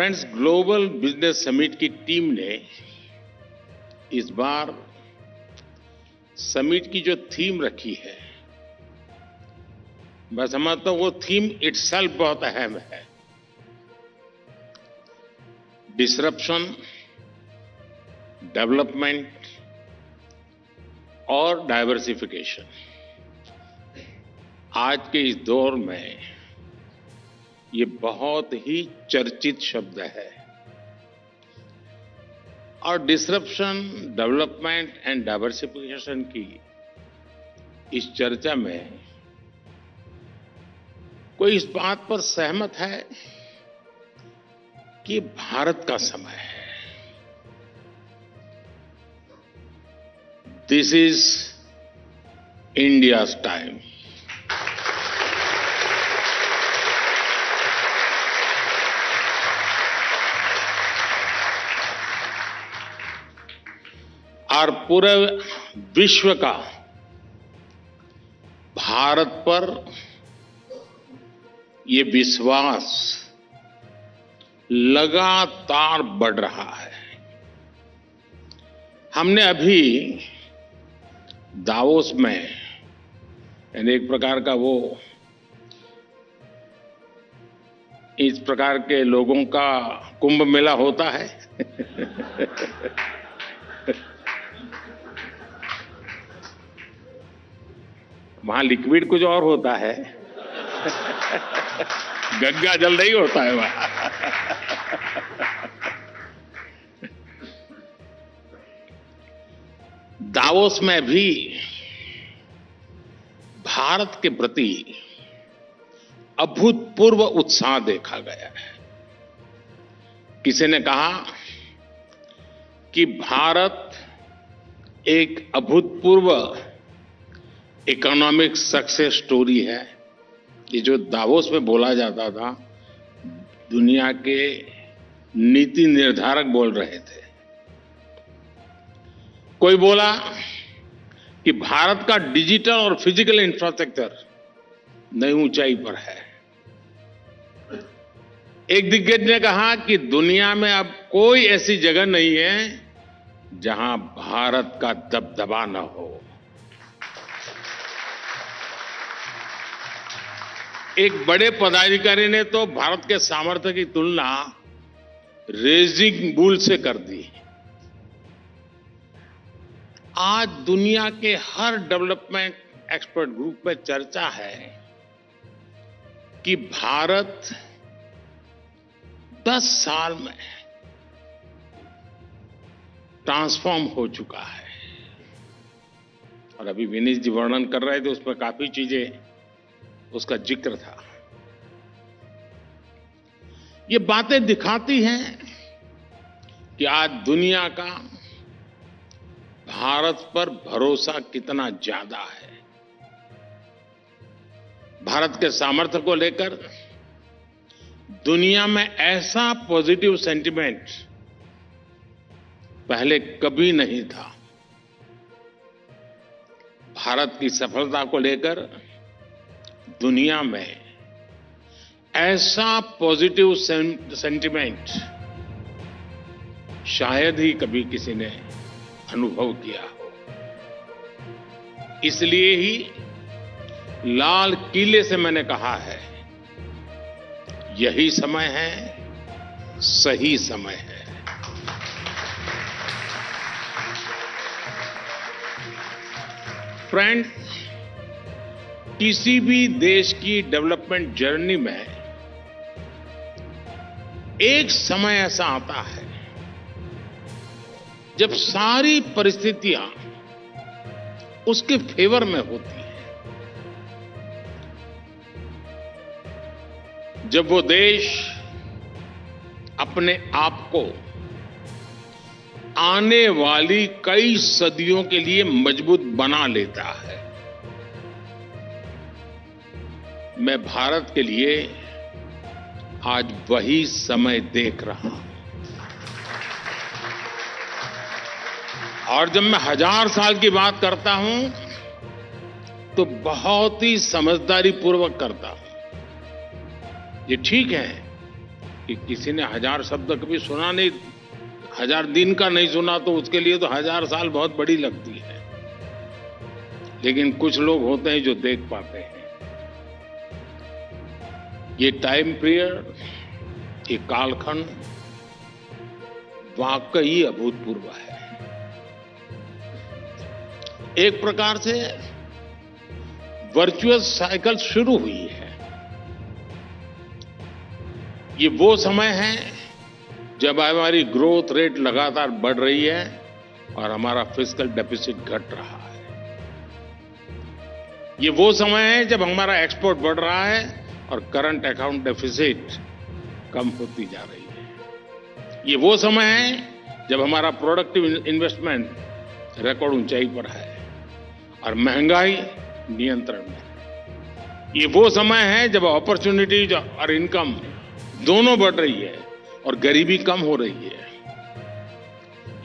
Friends, global business summit की team ने इस बार समिट की जो थीम रखी है, मैं समझता हूं वो थीम इटसेल्फ बहुत अहम है। डिसरप्शन, डेवलपमेंट और डाइवर्सिफिकेशन। आज के इस दौर में ये बहुत ही चर्चित शब्द है और डिसरप्शन, डेवलपमेंट एंड डाइवर्सिफिकेशन की इस चर्चा में कोई इस बात पर सहमत है कि भारत का समय है। This is India's time. और पूरे विश्व का भारत पर ये विश्वास लगातार बढ़ रहा है। हमने अभी दावोस में, यानी एक प्रकार का वो इस प्रकार के लोगों का कुंभ मेला होता है वहां लिक्विड कुछ और होता है गंगा जल नहीं होता है वहां दावोस में भी भारत के प्रति अभूतपूर्व उत्साह देखा गया है। किसी ने कहा कि भारत एक अभूतपूर्व इकोनॉमिक सक्सेस स्टोरी है। ये जो दावोस में बोला जाता था, दुनिया के नीति निर्धारक बोल रहे थे। कोई बोला कि भारत का डिजिटल और फिजिकल इंफ्रास्ट्रक्चर नई ऊंचाई पर है। एक दिग्गज ने कहा कि दुनिया में अब कोई ऐसी जगह नहीं है जहां भारत का दबदबा न हो। एक बड़े पदाधिकारी ने तो भारत के सामर्थ्य की तुलना रेजिंग बुल से कर दी। आज दुनिया के हर डेवलपमेंट एक्सपर्ट ग्रुप में चर्चा है कि भारत 10 साल में ट्रांसफॉर्म हो चुका है। और अभी विनीत जी वर्णन कर रहे थे, उसमें काफी चीजें उसका जिक्र था। ये बातें दिखाती हैं कि आज दुनिया का भारत पर भरोसा कितना ज्यादा है। भारत के सामर्थ्य को लेकर दुनिया में ऐसा पॉजिटिव सेंटिमेंट पहले कभी नहीं था। भारत की सफलता को लेकर दुनिया में ऐसा पॉजिटिव सेंटिमेंट शायद ही कभी किसी ने अनुभव किया हो। इसलिए ही लाल किले से मैंने कहा है, यही समय है, सही समय है। फ्रेंड, किसी भी देश की डेवलपमेंट जर्नी में एक समय ऐसा आता है जब सारी परिस्थितियां उसके फेवर में होती हैं। जब वो देश अपने आप को आने वाली कई सदियों के लिए मजबूत बना लेता है। मैं भारत के लिए आज वही समय देख रहा हूं। और जब मैं 1000 साल की बात करता हूं तो बहुत ही समझदारी पूर्वक करता हूं। ये ठीक है कि किसी ने 1000 शब्द कभी सुना नहीं, 1000 दिन का नहीं सुना तो उसके लिए तो 1000 साल बहुत बड़ी लगती है। लेकिन कुछ लोग होते हैं जो देख पाते हैं। ये टाइम पीरियड, ये कालखंड वाकई अभूतपूर्व है। एक प्रकार से वर्चुअस साइकिल शुरू हुई है। ये वो समय है जब हमारी ग्रोथ रेट लगातार बढ़ रही है और हमारा फिस्कल डेफिसिट घट रहा है। ये वो समय है जब हमारा एक्सपोर्ट बढ़ रहा है और करंट अकाउंट डेफिसिट कम होती जा रही है। ये वो समय है जब हमारा प्रोडक्टिव इन्वेस्टमेंट रिकॉर्ड ऊंचाई पर है और महंगाई नियंत्रण में है। ये वो समय है जब अपॉर्चुनिटीज और इनकम दोनों बढ़ रही है और गरीबी कम हो रही है।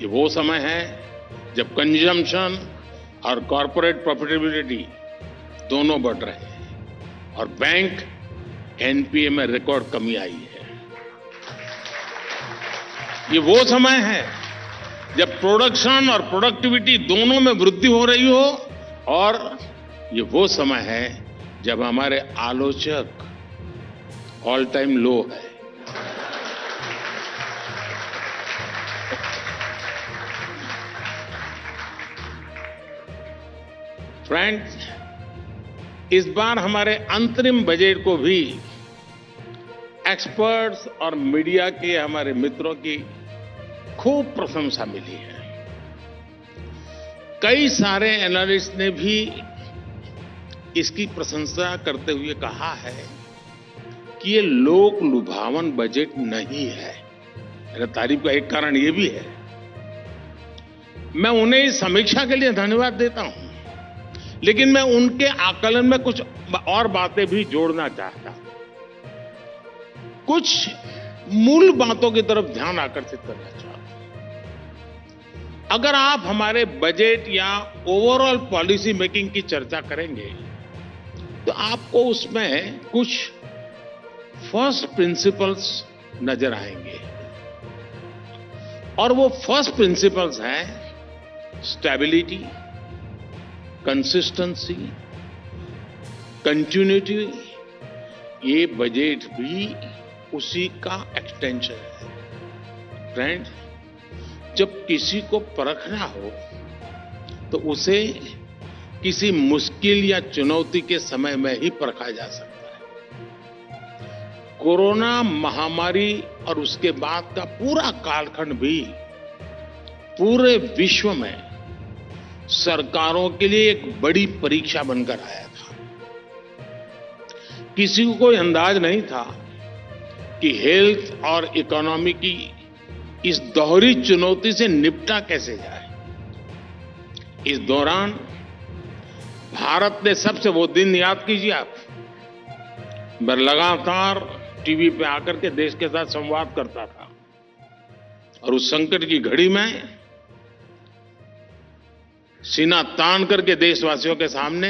ये वो समय है जब कंजम्पशन और कॉर्पोरेट प्रॉफिटेबिलिटी दोनों बढ़ रहे हैं और बैंक एनपीए में रिकॉर्ड कमी आई है। ये वो समय है जब प्रोडक्शन और प्रोडक्टिविटी दोनों में वृद्धि हो रही हो और ये वो समय है जब हमारे आलोचक ऑल टाइम लो है। फ्रेंड्स, इस बार हमारे अंतरिम बजट को भी एक्सपर्ट्स और मीडिया के हमारे मित्रों की खूब प्रशंसा मिली है। कई सारे एनालिस्ट ने भी इसकी प्रशंसा करते हुए कहा है कि ये लोक लुभावन बजट नहीं है। मेरा तारीफ का एक कारण ये भी है। मैं उन्हें इस समीक्षा के लिए धन्यवाद देता हूं, लेकिन मैं उनके आकलन में कुछ और बातें भी जोड़ना चाहता हूं। कुछ मूल बातों की तरफ ध्यान आकर्षित करना चाहता हूं। अगर आप हमारे बजट या ओवरऑल पॉलिसी मेकिंग की चर्चा करेंगे तो आपको उसमें कुछ फर्स्ट प्रिंसिपल्स नजर आएंगे और वो फर्स्ट प्रिंसिपल्स हैं स्टेबिलिटी, कंसिस्टेंसी, कंटिन्यूटी। ये बजट भी उसी का एक्सटेंशन है। फ्रेंड, जब किसी को परखना हो तो उसे किसी मुश्किल या चुनौती के समय में ही परखा जा सकता है। कोरोना महामारी और उसके बाद का पूरा कालखंड भी पूरे विश्व में सरकारों के लिए एक बड़ी परीक्षा बनकर आया था। किसी को कोई अंदाज नहीं था कि हेल्थ और इकोनॉमी की इस दोहरी चुनौती से निपटा कैसे जाए। इस दौरान भारत ने सबसे वो दिन याद कीजिए आप, मैं लगातार टीवी पे आकर के देश के साथ संवाद करता था और उस संकट की घड़ी में सीना तान करके देशवासियों के सामने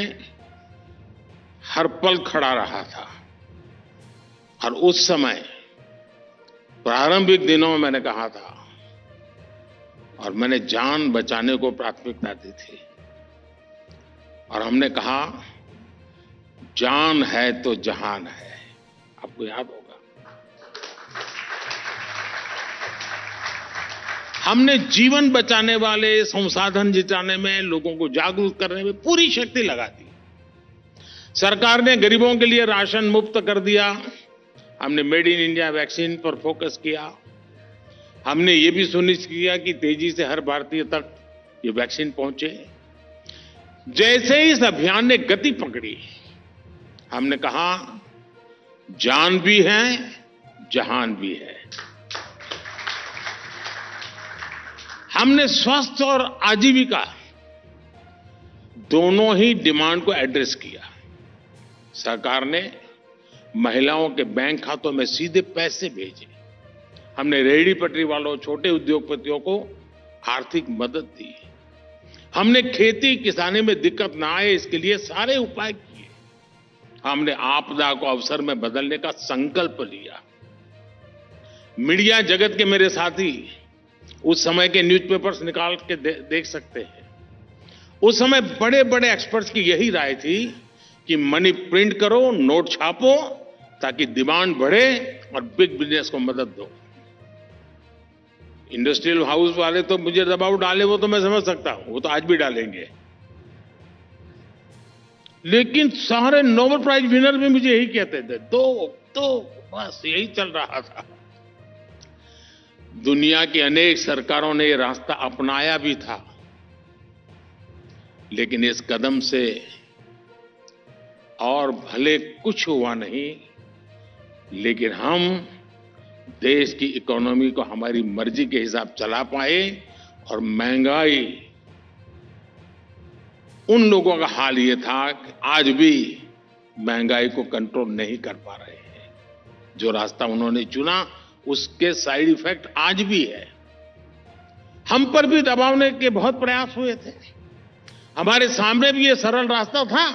हर पल खड़ा रहा था। और उस समय प्रारंभिक दिनों में मैंने कहा था और मैंने जान बचाने को प्राथमिकता दी थी और हमने कहा जान है तो जहान है। आपको याद होगा, हमने जीवन बचाने वाले, संसाधन जिताने में, लोगों को जागरूक करने में पूरी शक्ति लगा दी। सरकार ने गरीबों के लिए राशन मुफ्त कर दिया। हमने मेड इन इंडिया वैक्सीन पर फोकस किया। हमने ये भी सुनिश्चित किया कि तेजी से हर भारतीय तक ये वैक्सीन पहुंचे। जैसे ही इस अभियान ने गति पकड़ी, हमने कहा जान भी है, जहान भी है। हमने स्वास्थ्य और आजीविका दोनों ही डिमांड को एड्रेस किया। सरकार ने महिलाओं के बैंक खातों में सीधे पैसे भेजे। हमने रेहड़ी पटरी वालों, छोटे उद्योगपतियों को आर्थिक मदद दी। हमने खेती किसानी में दिक्कत ना आए इसके लिए सारे उपाय किए। हमने आपदा को अवसर में बदलने का संकल्प लिया। मीडिया जगत के मेरे साथी उस समय के न्यूज़पेपर्स निकाल के देख सकते हैं। उस समय बड़े बड़े एक्सपर्ट्स की यही राय थी कि मनी प्रिंट करो, नोट छापो, ताकि डिमांड बढ़े और बिग बिजनेस को मदद दो। इंडस्ट्रियल हाउस वाले तो मुझे दबाव डाले, वो तो मैं समझ सकता हूं, वो तो आज भी डालेंगे। लेकिन सारे नोबेल प्राइज विनर भी मुझे यही कहते थे, तो बस यही चल रहा था। दुनिया की अनेक सरकारों ने ये रास्ता अपनाया भी था, लेकिन इस कदम से और भले कुछ हुआ नहीं, लेकिन हम देश की इकोनॉमी को हमारी मर्जी के हिसाब चला पाए और महंगाई, उन लोगों का हाल ये था कि आज भी महंगाई को कंट्रोल नहीं कर पा रहे हैं। जो रास्ता उन्होंने चुना उसके साइड इफेक्ट आज भी है। हम पर भी दबावने के बहुत प्रयास हुए थे। हमारे सामने भी ये सरल रास्ता था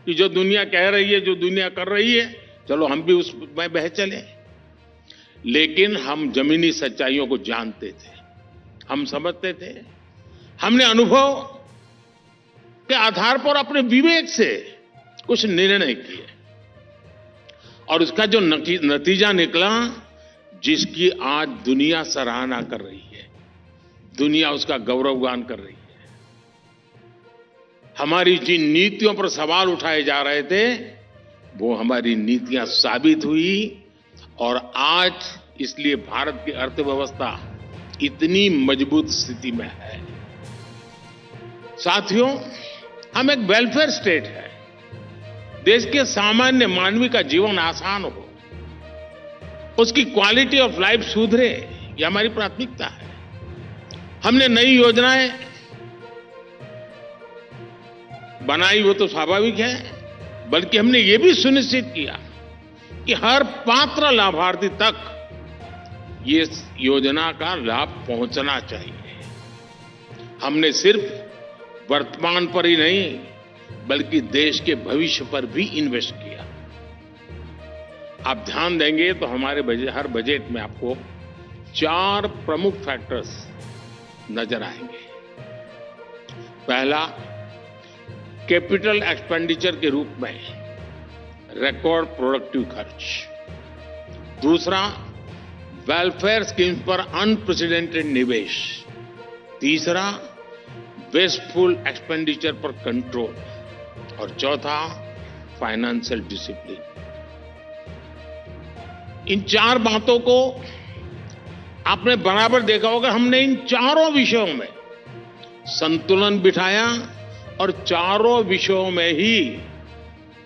कि जो दुनिया कह रही है, जो दुनिया कर रही है, चलो हम भी उसमें बह चले। लेकिन हम जमीनी सच्चाइयों को जानते थे, हम समझते थे, हमने अनुभव के आधार पर अपने विवेक से कुछ निर्णय किए और उसका जो नतीजा निकला, जिसकी आज दुनिया सराहना कर रही है, दुनिया उसका गौरवगान कर रही है। हमारी जिन नीतियों पर सवाल उठाए जा रहे थे, वो हमारी नीतियां साबित हुई और आज इसलिए भारत की अर्थव्यवस्था इतनी मजबूत स्थिति में है। साथियों, हम एक वेलफेयर स्टेट है। देश के सामान्य मानवी का जीवन आसान हो, उसकी क्वालिटी ऑफ लाइफ सुधरे, ये हमारी प्राथमिकता है। हमने नई योजनाएं बनाई, वो तो स्वाभाविक है, बल्कि हमने ये भी सुनिश्चित किया कि हर पात्र लाभार्थी तक ये योजना का लाभ पहुंचना चाहिए। हमने सिर्फ वर्तमान पर ही नहीं, बल्कि देश के भविष्य पर भी इन्वेस्ट किया। आप ध्यान देंगे तो हमारे हर बजट में आपको 4 प्रमुख फैक्टर्स नजर आएंगे। पहला, कैपिटल एक्सपेंडिचर के रूप में रिकॉर्ड प्रोडक्टिव खर्च। दूसरा, वेलफेयर स्कीम्स पर अनप्रेसिडेंटेड निवेश। तीसरा, वेस्टफुल एक्सपेंडिचर पर कंट्रोल। और चौथा, फाइनेंशियल डिसिप्लिन। इन 4 बातों को आपने बराबर देखा होगा। हमने इन चारों विषयों में संतुलन बिठाया और चारों विषयों में ही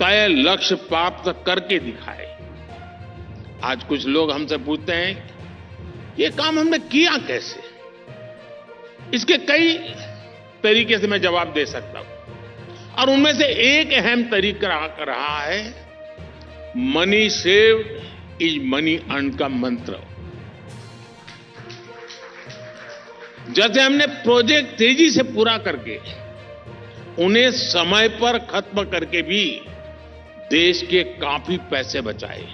तय लक्ष्य प्राप्त करके दिखाए। आज कुछ लोग हमसे पूछते हैं, ये काम हमने किया कैसे? इसके कई तरीके से मैं जवाब दे सकता हूं, और उनमें से एक अहम तरीका रहा है money saved is money earned का मंत्र। जैसे हमने प्रोजेक्ट तेजी से पूरा करके उन्हें समय पर खत्म करके भी देश के काफी पैसे बचाए।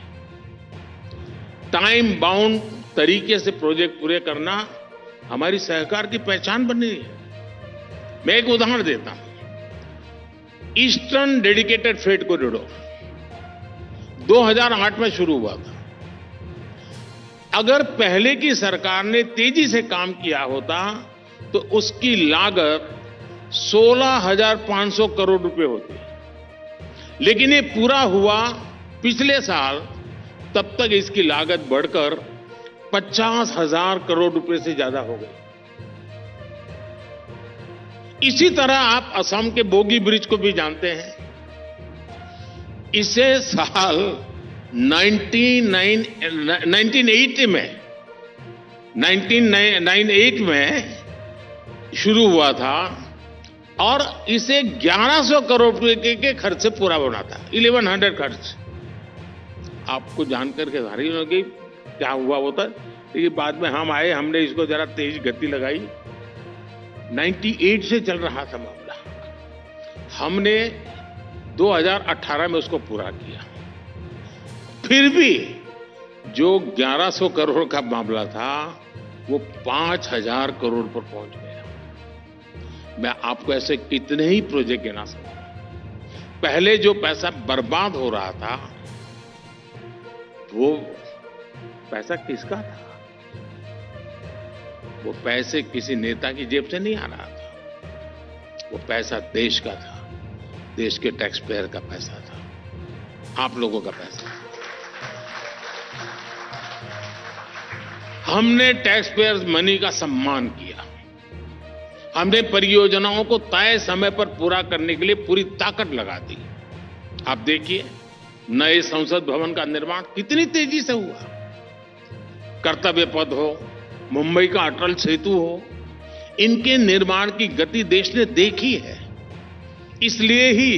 टाइम बाउंड तरीके से प्रोजेक्ट पूरे करना हमारी सरकार की पहचान बनी है। मैं एक उदाहरण देता हूं। ईस्टर्न डेडिकेटेड फ्रेट कॉरिडोर 2008 में शुरू हुआ था। अगर पहले की सरकार ने तेजी से काम किया होता तो उसकी लागत 16,500 करोड़ रुपए होती, लेकिन ये पूरा हुआ पिछले साल। तब तक इसकी लागत बढ़कर 50,000 करोड़ रुपए से ज्यादा हो गई। इसी तरह आप असम के बोगी ब्रिज को भी जानते हैं। इसे साल 1998 में शुरू हुआ था और इसे 1100 करोड़ रुपए के खर्च से पूरा होना था। 1100 खर्च। आपको जानकर के भारी होगी क्या हुआ होता, लेकिन बाद में हम आए, हमने इसको जरा तेज गति लगाई। 98 से चल रहा था मामला, हमने 2018 में उसको पूरा किया। फिर भी जो 1100 करोड़ का मामला था वो 5000 करोड़ पर पहुंच गया। मैं आपको ऐसे कितने ही प्रोजेक्ट गिना सकता हूं। पहले जो पैसा बर्बाद हो रहा था वो पैसा किसका था? वो पैसे किसी नेता की जेब से नहीं आ रहा था, वो पैसा देश का था, देश के टैक्स पेयर का पैसा था, आप लोगों का पैसा। हमने टैक्स पेयर्स मनी का सम्मान किया। हमने परियोजनाओं को तय समय पर पूरा करने के लिए पूरी ताकत लगा दी। आप देखिए, नए संसद भवन का निर्माण कितनी तेजी से हुआ। कर्तव्य पथ हो, मुंबई का अटल सेतु हो, इनके निर्माण की गति देश ने देखी है। इसलिए ही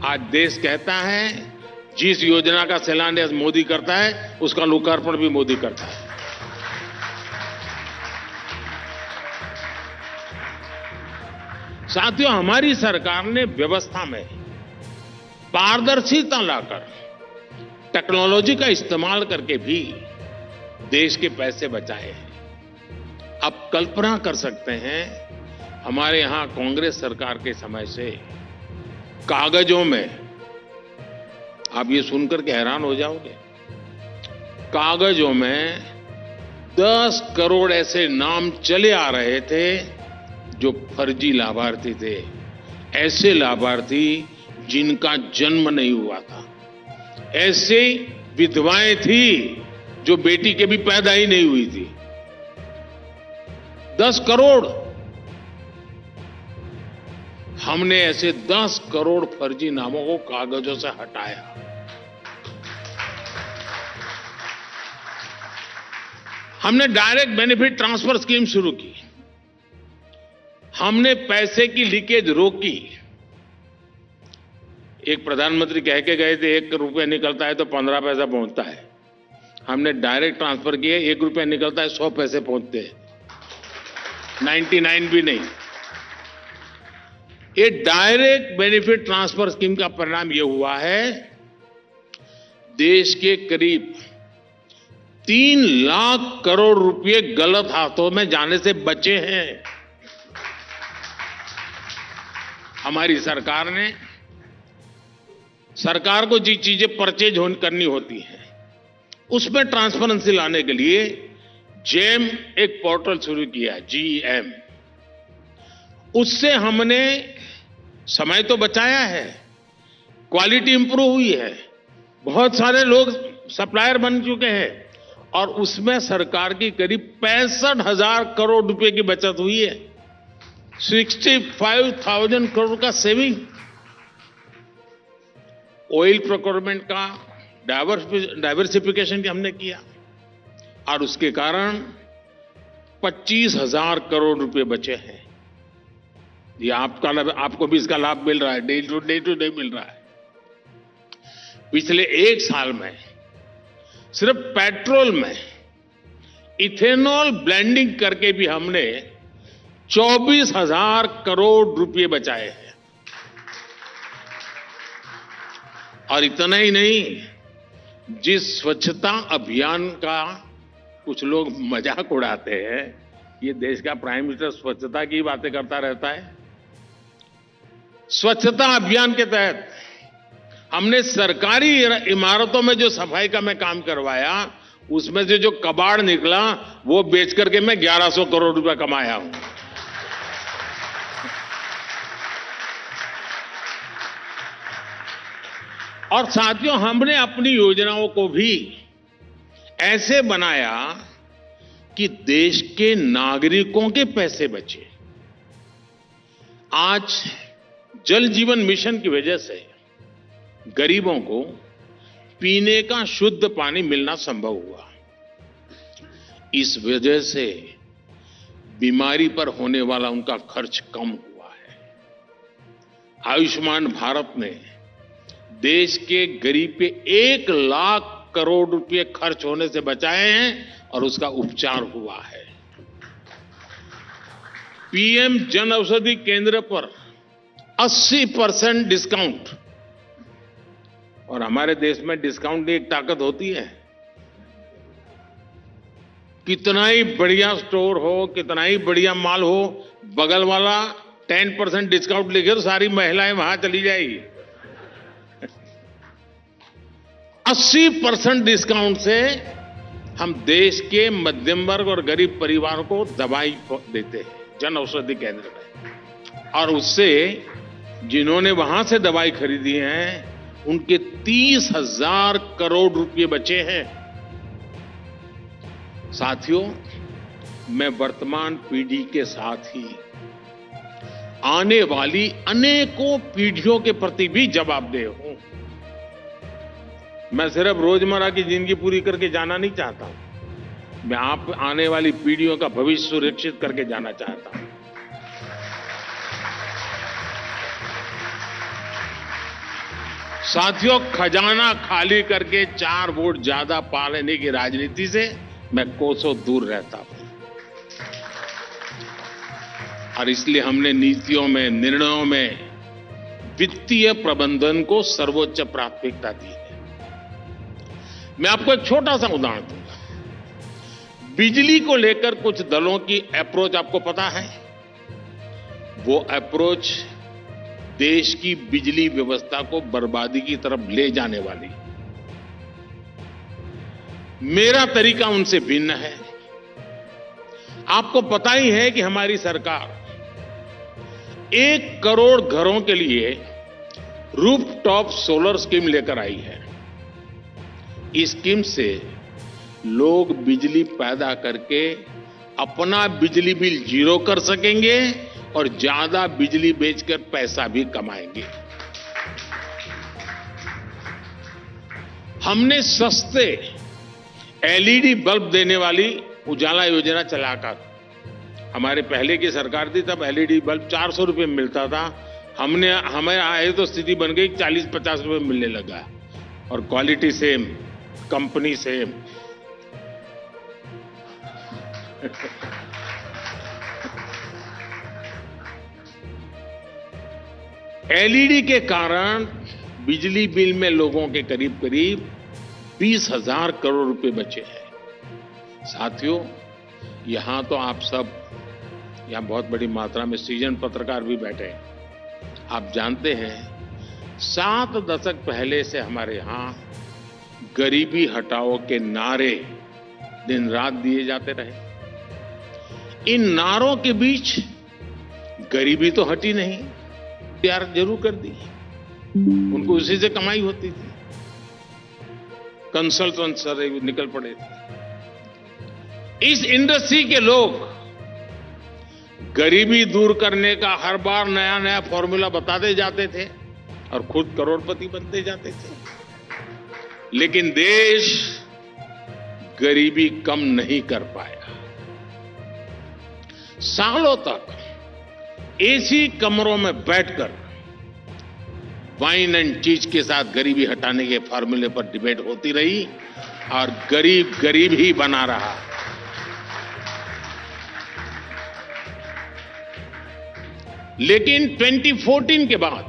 आज देश कहता है जिस योजना का शिलान्यास मोदी करता है उसका लोकार्पण भी मोदी करता है। साथियों, हमारी सरकार ने व्यवस्था में पारदर्शिता लाकर टेक्नोलॉजी का इस्तेमाल करके भी देश के पैसे बचाए हैं। आप कल्पना कर सकते हैं, हमारे यहां कांग्रेस सरकार के समय से कागजों में, आप ये सुनकर के हैरान हो जाओगे, कागजों में 10 करोड़ ऐसे नाम चले आ रहे थे जो फर्जी लाभार्थी थे, ऐसे लाभार्थी जिनका जन्म नहीं हुआ था, ऐसे विधवाएं थी जो बेटी के भी पैदा ही नहीं हुई थी। 10 करोड़, हमने ऐसे 10 करोड़ फर्जी नामों को कागजों से हटाया। हमने डायरेक्ट बेनिफिट ट्रांसफर स्कीम शुरू की। हमने पैसे की लीकेज रोकी। एक प्रधानमंत्री कह के गए थे 1 रुपया निकलता है तो 15 पैसा पहुंचता है। हमने डायरेक्ट ट्रांसफर किए, 1 रुपया निकलता है 100 पैसे पहुंचते हैं, 99 भी नहीं। ये डायरेक्ट बेनिफिट ट्रांसफर स्कीम का परिणाम यह हुआ है, देश के करीब 3 लाख करोड़ रुपए गलत हाथों में जाने से बचे हैं। हमारी सरकार ने, सरकार को जी चीजें परचेज करनी होती हैं, उसमें ट्रांसपेरेंसी लाने के लिए जेम एक पोर्टल शुरू किया, GEM। उससे हमने समय तो बचाया है, क्वालिटी इंप्रूव हुई है, बहुत सारे लोग सप्लायर बन चुके हैं और उसमें सरकार की करीब 65,000 करोड़ रुपए की बचत हुई है। 65,000 करोड़ का सेविंग। ऑयल प्रोक्योरमेंट का डाइवर्सिफिकेशन हमने किया और उसके कारण 25,000 करोड़ रुपए बचे हैं। ये आपको भी इसका लाभ मिल रहा है, डे टू डे मिल रहा है। पिछले 1 साल में सिर्फ पेट्रोल में इथेनॉल ब्लेंडिंग करके भी हमने 24,000 करोड़ रुपए बचाए हैं। और इतना ही नहीं, जिस स्वच्छता अभियान का कुछ लोग मजाक उड़ाते हैं, ये देश का प्राइम मिनिस्टर स्वच्छता की बातें करता रहता है। स्वच्छता अभियान के तहत हमने सरकारी इमारतों में जो सफाई का मैं काम करवाया, उसमें से जो कबाड़ निकला वो बेच करके मैं 1100 करोड़ रुपए कमाया हूं। और साथियों, हमने अपनी योजनाओं को भी ऐसे बनाया कि देश के नागरिकों के पैसे बचे। आज जल जीवन मिशन की वजह से गरीबों को पीने का शुद्ध पानी मिलना संभव हुआ। इस वजह से बीमारी पर होने वाला उनका खर्च कम हुआ है। आयुष्मान भारत ने देश के गरीब पे 1 लाख करोड़ रुपए खर्च होने से बचाए हैं और उसका उपचार हुआ है। पीएम जन औषधि केंद्र पर 80% डिस्काउंट। और हमारे देश में डिस्काउंट की एक ताकत होती है, कितना ही बढ़िया स्टोर हो, कितना ही बढ़िया माल हो, बगल वाला 10% डिस्काउंट लेके तो सारी महिलाएं वहां चली जाएगी। 80% डिस्काउंट से हम देश के मध्यम वर्ग और गरीब परिवारों को दवाई देते हैं जन औषधि केंद्र में, और उससे जिन्होंने वहां से दवाई खरीदी है उनके 30,000 करोड़ रुपए बचे हैं। साथियों, मैं वर्तमान पीढ़ी के साथ ही आने वाली अनेकों पीढ़ियों के प्रति भी जवाबदेह हूं। मैं सिर्फ रोजमर्रा की जिंदगी पूरी करके जाना नहीं चाहता हूं, मैं आप आने वाली पीढ़ियों का भविष्य सुरक्षित करके जाना चाहता हूं। साथियों, खजाना खाली करके 4 वोट ज्यादा पा लेने की राजनीति से मैं कोसों दूर रहता हूं, और इसलिए हमने नीतियों में, निर्णयों में वित्तीय प्रबंधन को सर्वोच्च प्राथमिकता दी है। मैं आपको एक छोटा सा उदाहरण दूंगा। बिजली को लेकर कुछ दलों की अप्रोच आपको पता है? वो अप्रोच देश की बिजली व्यवस्था को बर्बादी की तरफ ले जाने वाली। मेरा तरीका उनसे भिन्न है। आपको पता ही है कि हमारी सरकार 1 करोड़ घरों के लिए रूफटॉप सोलर स्कीम लेकर आई है। इस स्कीम से लोग बिजली पैदा करके अपना बिजली बिल जीरो कर सकेंगे और ज्यादा बिजली बेचकर पैसा भी कमाएंगे। हमने सस्ते एलईडी बल्ब देने वाली उजाला योजना चलाकर, हमारे पहले की सरकार थी तब एलईडी बल्ब 400 रुपए में मिलता था। हमें आए तो स्थिति बन गई 40-50 रुपए मिलने लगा, और quality same, company same. LED के कारण बिजली बिल में लोगों के करीब करीब 20,000 करोड़ रुपए बचे हैं। साथियों, यहां तो आप सब, यहां बहुत बड़ी मात्रा में सीजन पत्रकार भी बैठे हैं। आप जानते हैं 7 दशक पहले से हमारे यहां गरीबी हटाओ के नारे दिन रात दिए जाते रहे। इन नारों के बीच गरीबी तो हटी नहीं, प्यार जरूर कर दी। उनको उसी से कमाई होती थी, कंसल्टेंट सर निकल पड़े थे। इस इंडस्ट्री के लोग गरीबी दूर करने का हर बार नया नया फॉर्मूला बताते जाते थे और खुद करोड़पति बनते जाते थे, लेकिन देश गरीबी कम नहीं कर पाया। सालों तक एसी कमरों में बैठकर वाइन एंड चीज के साथ गरीबी हटाने के फॉर्मूले पर डिबेट होती रही और गरीब गरीब ही बना रहा। लेकिन 2014 के बाद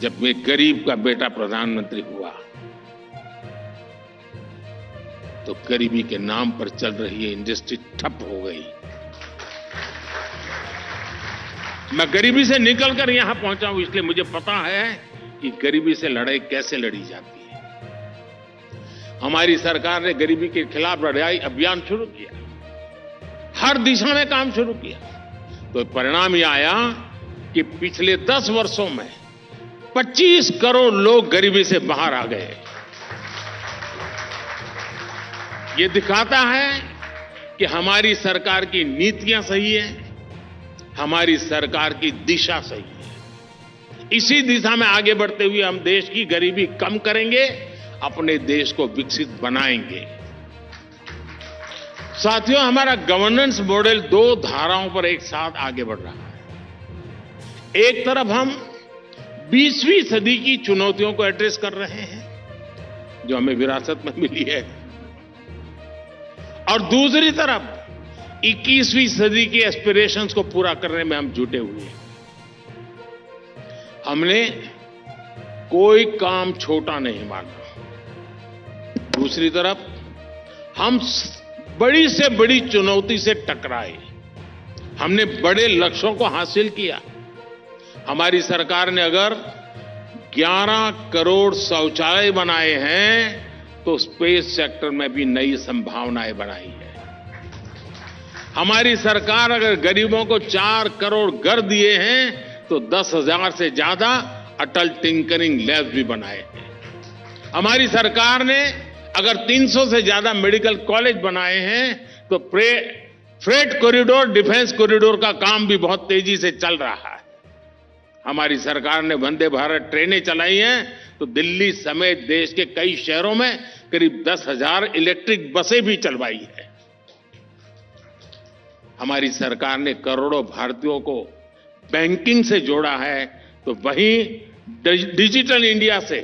जब मैं गरीब का बेटा प्रधानमंत्री हुआ तो गरीबी के नाम पर चल रही ये इंडस्ट्री ठप हो गई। मैं गरीबी से निकलकर यहां पहुंचा हूं, इसलिए मुझे पता है कि गरीबी से लड़ाई कैसे लड़ी जाती है। हमारी सरकार ने गरीबी के खिलाफ लड़ाई अभियान शुरू किया, हर दिशा में काम शुरू किया, तो परिणाम यह आया कि पिछले 10 वर्षों में 25 करोड़ लोग गरीबी से बाहर आ गए। ये दिखाता है कि हमारी सरकार की नीतियां सही है, हमारी सरकार की दिशा सही है। इसी दिशा में आगे बढ़ते हुए हम देश की गरीबी कम करेंगे, अपने देश को विकसित बनाएंगे। साथियों, हमारा गवर्नेंस मॉडल 2 धाराओं पर एक साथ आगे बढ़ रहा है। एक तरफ हम 20वीं सदी की चुनौतियों को एड्रेस कर रहे हैं जो हमें विरासत में मिली है, और दूसरी तरफ 21वीं सदी के एस्पिरेशंस को पूरा करने में हम जुटे हुए हैं। हमने कोई काम छोटा नहीं माना। दूसरी तरफ हम बड़ी से बड़ी चुनौती से टकराए। हमने बड़े लक्ष्यों को हासिल किया। हमारी सरकार ने अगर 11 करोड़ शौचालय बनाए हैं तो स्पेस सेक्टर में भी नई संभावनाएं बनाई है। हमारी सरकार अगर गरीबों को 4 करोड़ घर दिए हैं तो 10,000 से ज्यादा अटल टिंकरिंग लैब भी बनाए हैं। हमारी सरकार ने अगर 300 से ज्यादा मेडिकल कॉलेज बनाए हैं तो फ्रेट कॉरिडोर, डिफेंस कॉरिडोर का काम भी बहुत तेजी से चल रहा है। हमारी सरकार ने वंदे भारत ट्रेनें चलाई हैं तो दिल्ली समेत देश के कई शहरों में करीब 10,000 इलेक्ट्रिक बसें भी चलवाई है। हमारी सरकार ने करोड़ों भारतीयों को बैंकिंग से जोड़ा है तो वहीं डिजिटल इंडिया से,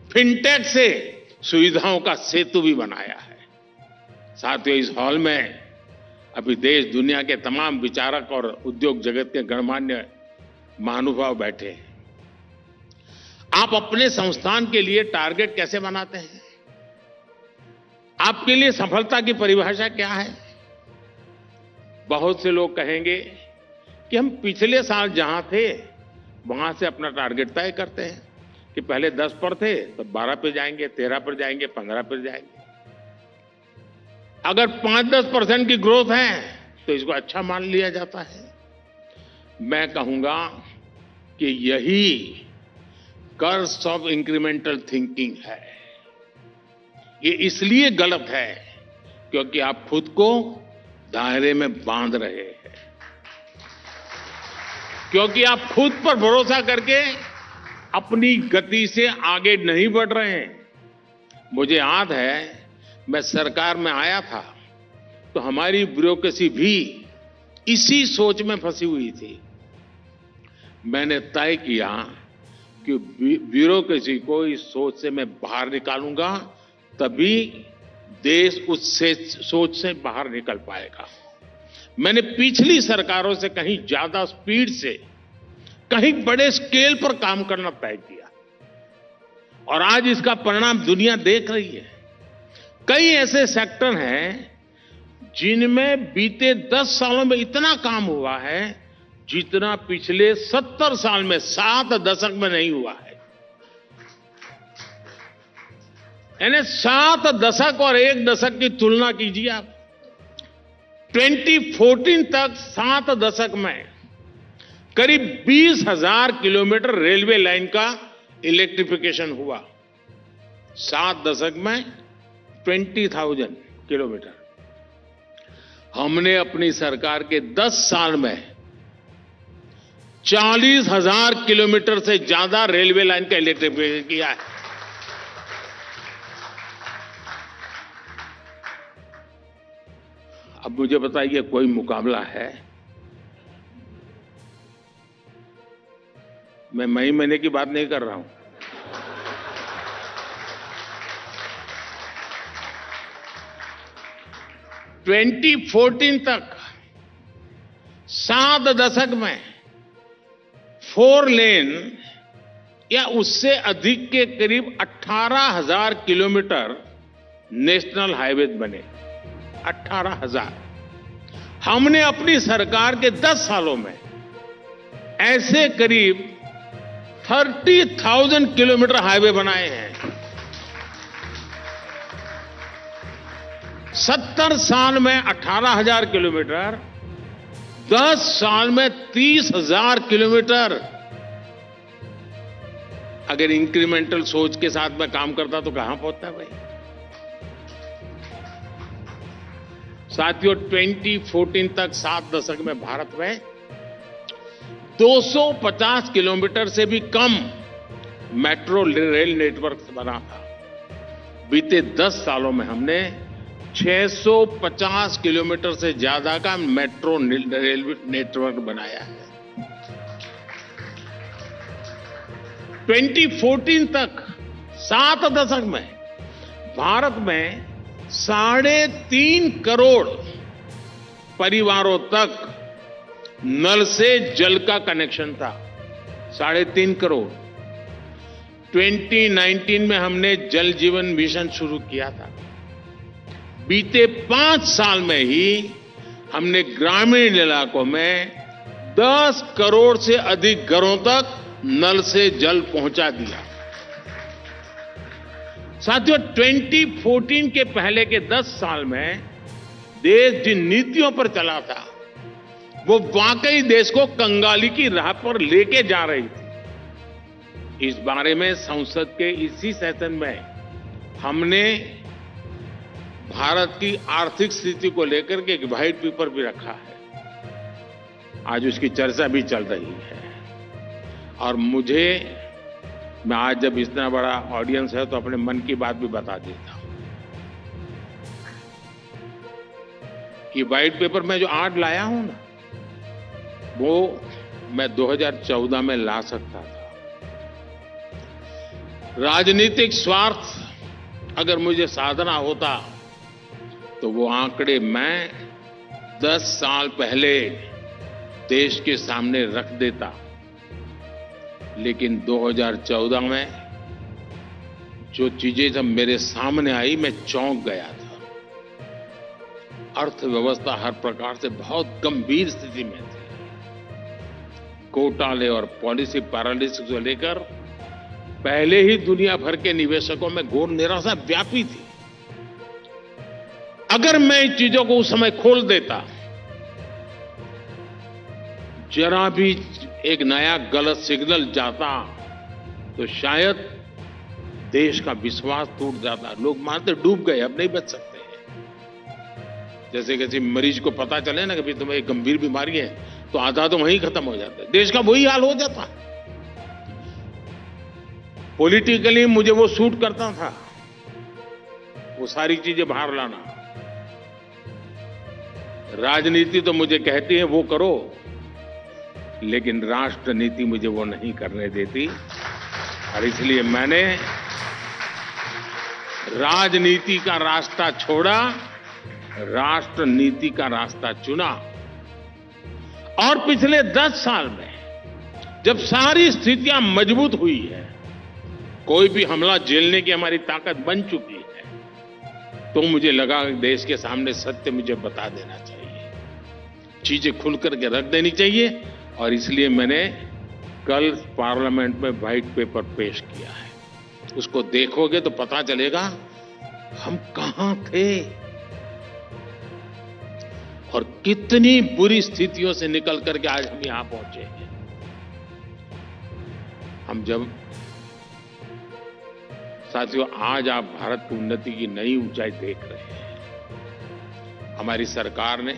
फिनटेक से सुविधाओं का सेतु भी बनाया है। साथियों, इस हॉल में अभी देश दुनिया के तमाम विचारक और उद्योग जगत के गणमान्य महानुभाव बैठे हैं। आप अपने संस्थान के लिए टारगेट कैसे बनाते हैं? आपके लिए सफलता की परिभाषा क्या है? बहुत से लोग कहेंगे कि हम पिछले साल जहां थे वहां से अपना टारगेट तय करते हैं कि पहले 10 पर थे तो 12 पर जाएंगे, 13 पर जाएंगे, 15 पर जाएंगे। अगर 5-10% की ग्रोथ है तो इसको अच्छा मान लिया जाता है। मैं कहूंगा कि यही कर्स ऑफ इंक्रीमेंटल थिंकिंग है। ये इसलिए गलत है क्योंकि आप खुद को दायरे में बांध रहे हैं, क्योंकि आप खुद पर भरोसा करके अपनी गति से आगे नहीं बढ़ रहे हैं। मुझे याद है, मैं सरकार में आया था तो हमारी ब्यूरोक्रेसी भी इसी सोच में फंसी हुई थी। मैंने तय किया कि ब्यूरोक्रेसी को इस सोच से मैं बाहर निकालूंगा, तभी देश उस सोच से बाहर निकल पाएगा। मैंने पिछली सरकारों से कहीं ज्यादा स्पीड से, कहीं बड़े स्केल पर काम करना तय किया और आज इसका परिणाम दुनिया देख रही है। कई ऐसे सेक्टर हैं जिनमें बीते 10 सालों में इतना काम हुआ है जितना पिछले 70 साल में, 7 दशक में नहीं हुआ है। यानी 7 दशक और 1 दशक की तुलना कीजिए आप। 2014 तक 7 दशक में करीब 20,000 किलोमीटर रेलवे लाइन का इलेक्ट्रिफिकेशन हुआ। 7 दशक में 20,000 किलोमीटर। हमने अपनी सरकार के 10 साल में 40,000 किलोमीटर से ज्यादा रेलवे लाइन का इलेक्ट्रिफिकेशन किया है। अब मुझे बताइए, कोई मुकाबला है? मैं मई महीने की बात नहीं कर रहा हूं। ट्वेंटी 2014 तक 7 दशक में 4 लेन या उससे अधिक के करीब 18,000 किलोमीटर नेशनल हाईवे बने। 18,000। हमने अपनी सरकार के 10 सालों में ऐसे करीब 30,000 किलोमीटर हाईवे बनाए हैं। 70 साल में 18,000 किलोमीटर, 10 साल में 30,000 किलोमीटर। अगर इंक्रीमेंटल सोच के साथ में काम करता तो कहां पहुंचता भाई? साथियों, 2014 तक 7 दशक में भारत में 250 किलोमीटर से भी कम मेट्रो रेल नेटवर्क बना था। बीते 10 सालों में हमने 650 किलोमीटर से ज्यादा का मेट्रो रेलवे नेटवर्क बनाया है। 2014 तक 7 दशक में भारत में 3.5 करोड़ परिवारों तक नल से जल का कनेक्शन था। 3.5 करोड़। 2019 में हमने जल जीवन मिशन शुरू किया था। बीते 5 साल में ही हमने ग्रामीण इलाकों में 10 करोड़ से अधिक घरों तक नल से जल पहुंचा दिया। साथियों, 2014 के पहले के 10 साल में देश जिन नीतियों पर चला था, वो वाकई देश को कंगाली की राह पर लेके जा रही थी। इस बारे में संसद के इसी सेशन में हमने भारत की आर्थिक स्थिति को लेकर के एक व्हाइट पेपर भी रखा है। आज उसकी चर्चा भी चल रही है। और मैं आज जब इतना बड़ा ऑडियंस है तो अपने मन की बात भी बता देता हूं। ये व्हाइट पेपर में जो आज लाया हूं ना, वो मैं 2014 में ला सकता था। राजनीतिक स्वार्थ अगर मुझे साधना होता तो वो आंकड़े मैं 10 साल पहले देश के सामने रख देता। लेकिन 2014 में जो चीजें जब मेरे सामने आई, मैं चौंक गया था। अर्थव्यवस्था हर प्रकार से बहुत गंभीर स्थिति में थी। घोटाले और पॉलिसी पैरालिसिस को लेकर पहले ही दुनिया भर के निवेशकों में घोर निराशा व्यापी थी। अगर मैं इन चीजों को उस समय खोल देता, जरा भी एक नया गलत सिग्नल जाता तो शायद देश का विश्वास टूट जाता। लोग मानते डूब गए, अब नहीं बच सकते हैं। जैसे किसी मरीज को पता चले ना कि भाई तुम्हें एक गंभीर बीमारी है, तो आधा तो वहीं खत्म हो जाता है। देश का वही हाल हो जाता। पॉलिटिकली मुझे वो सूट करता था, वो सारी चीजें बाहर लाना। राजनीति तो मुझे कहती है वो करो, लेकिन राष्ट्र नीति मुझे वो नहीं करने देती। और इसलिए मैंने राजनीति का रास्ता छोड़ा, राष्ट्र नीति का रास्ता चुना। और पिछले 10 साल में जब सारी स्थितियां मजबूत हुई है, कोई भी हमला झेलने की हमारी ताकत बन चुकी है, तो मुझे लगा कि देश के सामने सत्य मुझे बता देना चाहिए, चीजें खुल करके रख देनी चाहिए। और इसलिए मैंने कल पार्लियामेंट में व्हाइट पेपर पेश किया है। उसको देखोगे तो पता चलेगा हम कहां थे और कितनी बुरी स्थितियों से निकल करके आज हम यहां पहुंचे हैं। हम जब साथियों, आज आप भारत की उन्नति की नई ऊंचाई देख रहे हैं। हमारी सरकार ने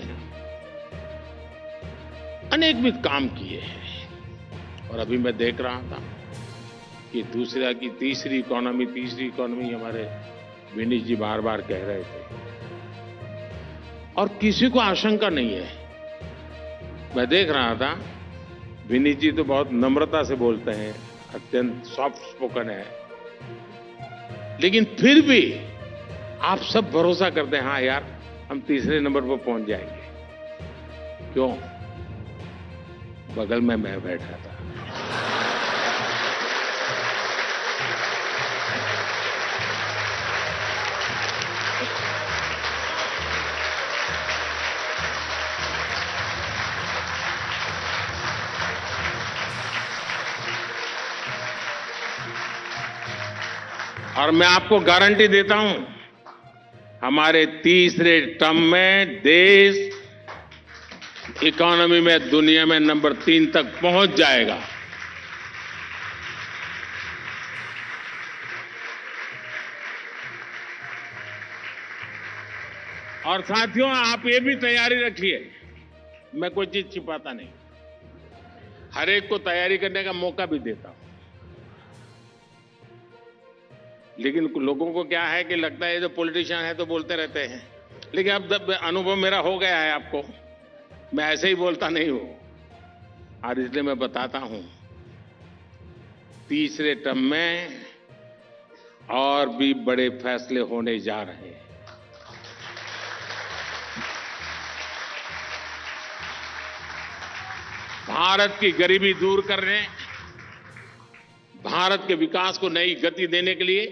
अनेकविध काम किए हैं। और अभी मैं देख रहा था कि तीसरी इकोनॉमी हमारे विनीत जी बार बार कह रहे थे, और किसी को आशंका नहीं है। मैं देख रहा था, विनीत जी तो बहुत नम्रता से बोलते हैं, अत्यंत सॉफ्ट स्पोकन है, लेकिन फिर भी आप सब भरोसा करते हैं, हाँ यार हम तीसरे नंबर पर पहुंच जाएंगे। क्यों? बगल में मैं बैठा था। और मैं आपको गारंटी देता हूं, हमारे तीसरे टर्म में देश इकोनॉमी में दुनिया में नंबर 3 तक पहुंच जाएगा। और साथियों, आप ये भी तैयारी रखिए, मैं कोई चीज छिपाता नहीं, हर एक को तैयारी करने का मौका भी देता हूं। लेकिन लोगों को क्या है कि लगता है जो पॉलिटिशियन है तो बोलते रहते हैं, लेकिन अब अनुभव मेरा हो गया है आपको, मैं ऐसे ही बोलता नहीं हूं। और इसलिए मैं बताता हूं, तीसरे टर्म में और भी बड़े फैसले होने जा रहे हैं। भारत की गरीबी दूर करने, भारत के विकास को नई गति देने के लिए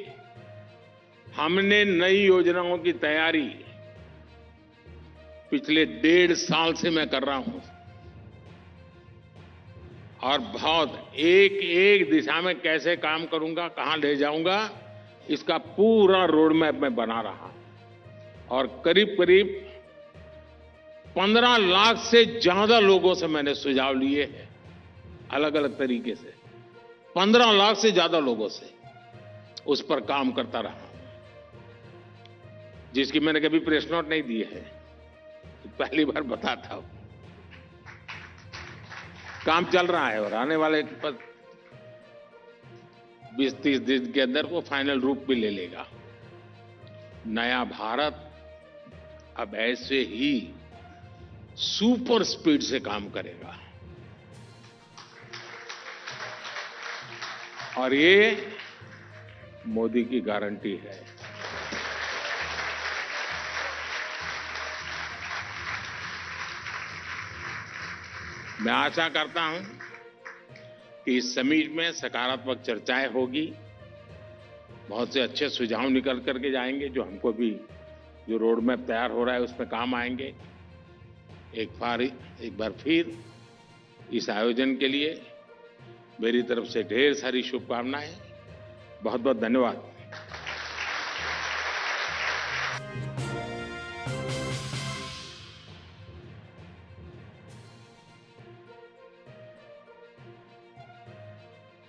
हमने नई योजनाओं की तैयारी पिछले 1.5 साल से मैं कर रहा हूं और बहुत एक एक दिशा में कैसे काम करूंगा, कहां ले जाऊंगा, इसका पूरा रोड मैप मैं बना रहा हूं। और करीब करीब 15 लाख से ज्यादा लोगों से मैंने सुझाव लिए हैं, अलग अलग तरीके से। 15 लाख से ज्यादा लोगों से उस पर काम करता रहा, जिसकी मैंने कभी प्रेस नोट नहीं दी है, पहली बार बताता हूं। काम चल रहा है और आने वाले 20-30 दिन के अंदर वो फाइनल रूप भी ले लेगा। नया भारत अब ऐसे ही सुपर स्पीड से काम करेगा और ये मोदी की गारंटी है। मैं आशा करता हूं कि इस समिट में सकारात्मक चर्चाएं होगी, बहुत से अच्छे सुझाव निकल करके जाएंगे जो हमको भी जो रोड मैप तैयार हो रहा है उसमें काम आएंगे। एक बार फिर इस आयोजन के लिए मेरी तरफ से ढेर सारी शुभकामनाएं। बहुत बहुत धन्यवाद।